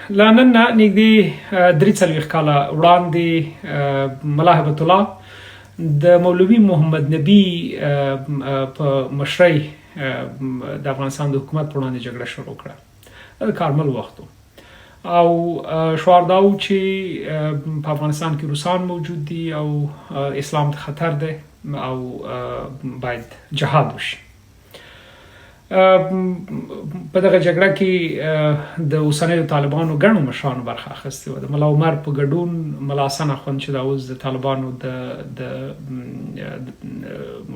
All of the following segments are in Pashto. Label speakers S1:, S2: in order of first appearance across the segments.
S1: لا نن نه نږدې 43 کاله وړاندې محبوب الله د مولوي محمد نبي په مشرۍ د افغانستان د حکومت په وړاندې جګړه شروع کړه. د کارمل وخت او شعار دا و چې په افغانستان کې روسان موجود دي او اسلام ته خطر دی او باید جهاد وشي. په دغه جګړه کې د اوسنیو طالبانو ګڼو مشرانو برخه اخیستې وه. د ملا عمر په ګډون ملا حسن اخوند چې دا اوس د طالبانو د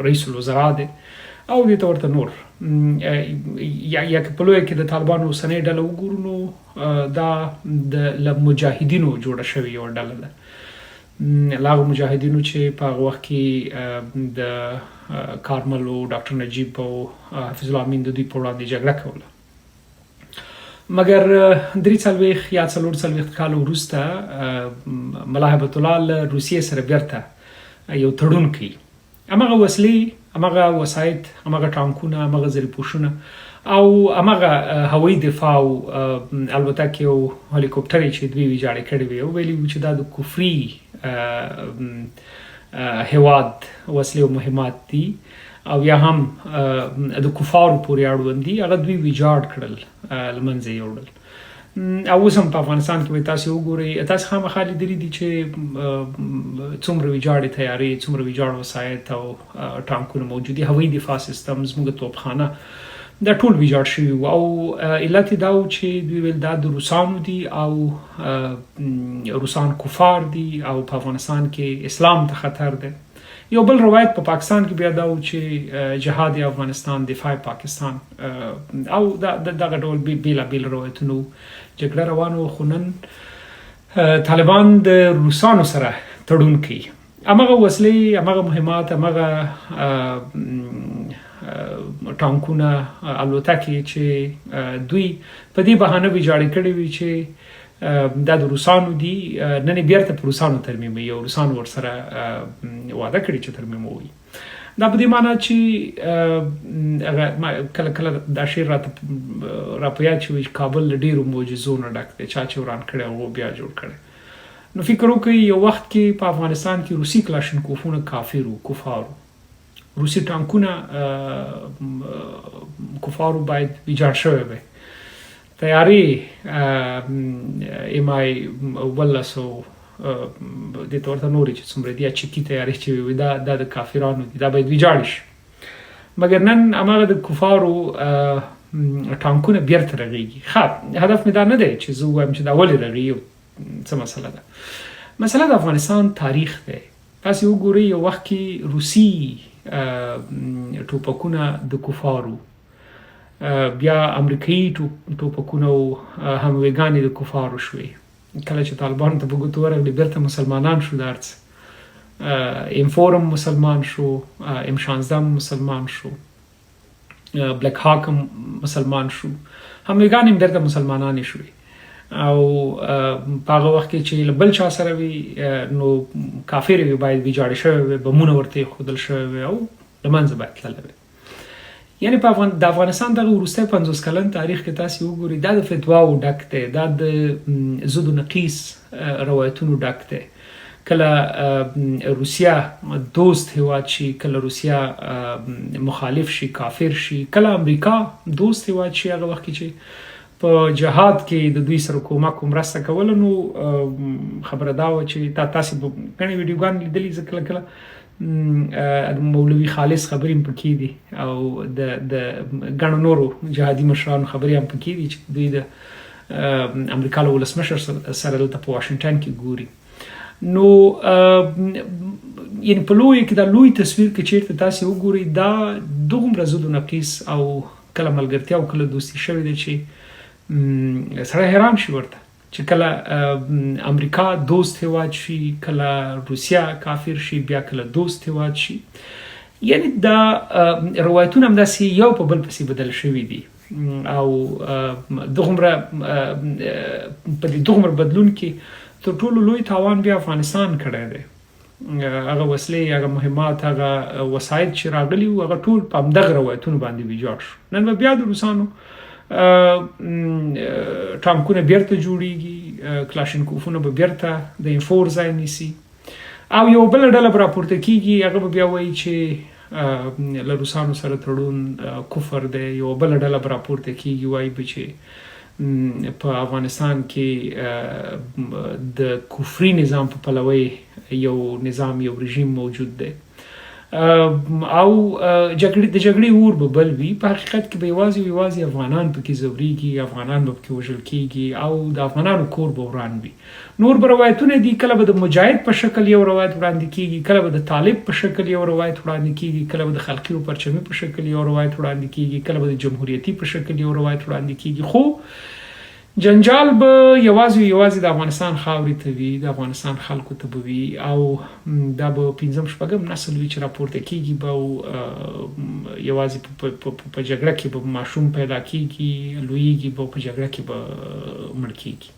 S1: رئیس الوزرا دی او دې ته ورته نور یا که په لویه کې د طالبانو اوسنۍ ډله وګورو نو دا له مجاهدینو جوړه شوې یوه ډله ده. له هغو مجاهدینو چې په هغه وخت کې د کارمل او ډاکټر نجیب او حفیظ الله امین د دوی په وړاندې جګړه کوله. مګر 43 یا 44 کال وروسته محبوب الله له روسیې سره بېرته یو تړون کوي. هماغه وسلې، هماغه وسایط، هماغه ټانکونه، هماغه زریپوشونه او هماغه هوایي دفاع او البتکې او هلیکوپټرې چې دوی ویجاړې کړې وې او ویلي وو چې دا د کفري هیواد وسلې او مهمات دي او یا هم د کفارو پورې اړوند دي، هغه دوی ویجاړ کړل، له منځه یې وړل. او اوس هم په افغانستان کې تاسې وګورئ، تاسې خامخا لیدلي دي چې څومره ویجاړې تیارې، څومره ویجاړ وسایط او ټانکونه موجود دي، هوایي دفاع سیستم، زموږ توپخانه، دا ټول ویجاړ شوي وو. او علت یې دا و چې دوی ویل دا د روسانو دي او روسان کفار دي او په افغانستان کې اسلام ته خطر دی. یو بل روایت په پاکستان کې بیا دا و چې جهاد افغانستان، دفاع پاکستان او دغه ډول بیلابیل روایتونه جګړه روانه وه. خو نن طالبان د روسانو سره تړون کوي. هماغه وسلې، هماغه مهمات، هماغه ټانکونه، الوتکې چې دوی په دې بهانه ویجاړې کړې وي چې دا د روسانو دي، نن یې بیرته په روسانو ترمیموي او روسانو ورسره وعده کړې چې ترمیموي. دا په دې معنی چې کله کله دا شعر راته راپه یاد شي چې کابل له ډېرو معجزو نه ډک دی، چا چې وران کړی هغو بیا جوړ کړی. نو فکر وکړئ یو وخت کې په افغانستان کې روسي کلاشینکوفونه کافر وو، کفارو. روسي ټانکونه کفارو باید ویجاړ شوی وی. تیارې MI 1200 دې ته ورته نورې چې څومره دي، یا چکي تیارې چې وي، دا د کافرانو دي، دا باید ویجاړې شي. مګر نن هماغه د کفارو ټانکونه بیرته رغېږي. ښه، هدف مې دا نه دی چې زه ووایم چې دا ولې رغېږي، څه مسله ده. مسله د افغانستان تاریخ دی. تاسې وګورئ یو وخت کې روسي ټوپکونه د کفارو، بیا امریکایي ټوپکونه او همویګانې د کفارو شوې. کله چې طالبانو ته په ګوتو ورغلې بیرته مسلمانان شو، د هر څه M4 هم مسلمان شو، M16 هم مسلمان شو، بلک هاک هم مسلمان شو، همویګانې هم بیرته مسلمانانې شوې. او په هغه وخت کې چې له بل چا سره وي نو کافر وي، باید ویجاړې شوی وي، بمونه ورته ایښودل شوی وي او له منځه باید تللی وي. یعنې د افغانستان دغه وروستی 50 کلن تاریخ کې تاسې وګورئ، دا د فتواو ډک دی، دا د ضد و نقیص روایتونو ډک دی. کله روسیه دوست هیواد شي، کله روسیه مخالف شي، کافر شي، کله امریکا دوست هیواد شي. هغه وخت کې چې په جهاد کې د دوی سره کومک او مرسته کوله، نو خبره دا وه چې تاسې ګڼې ویډیوګانې لیدلي، زه کله کله مولوي خالص خبرې هم پکې دي او د ګڼو نورو جهادي مشرانو خبرې هم پکې دي چې دوی د امریکا له ولسمشر سره دلته په واشنګټن کې ګوري. نو یعنې په لویه کې دا لوی تصویر کې چېرته تاسې وګورئ، دا دومره ضد و نقیص او کله ملګرتیا او کله دوستي شوې ده چې سړی حیران شي ورته چې کله امریکا دوست هیواد شي، کله روسیه کافر شي، بیا کله دوست هیواد شي. یعنې دا روایتونه همداسې یو په بل پسې بدل شوي دي او دغومره په دې دغومره بدلون کې تر ټولو لوی تاوان بیا افغانستان کړی دی. هغه وسلې، هغه مهمات، هغه وسایط چې راغلي وو، هغه ټول په همدغه روایتونو باندې ویجاړ شو. نن به بیا د روسانو ټانکونه بیرته جوړیږي، کلاشینکوفونه به بیرته د انفور ځای نیسي، او یو بل ډله به راپورته کیږي، هغه به بیا وایي چې له روسانو سره تړون کفر دی. یو بل ډله به راپورته کیږي وایي به چې په افغانستان کې د کفري نظام په پلوی یو نظام، یو رژیم موجود دی، او د جګړې اور به بل وي. په حقیقت کې به یوازې افغانان پکې ځورېږي، افغانان به پکې وژل کېږي، او د افغانانو کور به وران وي. نور به روایتونه دي، کله به د مجاهد په شکل یو روایت وړاندې کېږي، کله به د طالب په شکل یو روایت وړاندې کېږي، کله به د خلقي و پرچمي په شکل یو روایت وړاندې کېږي، کله به د جمهوریتي په شکل یو روایت وړاندې کېږي. خو جنجال به یوازې د افغانستان خاورې ته وي، د افغانستان خلکو ته به وي، او دا به 5-6 نسل وي چې راپورته کېږي به، او یوازې په جګړه کې به ماشوم پیدا کېږي، لویېږي به، په جګړه کې به مړ کېږي.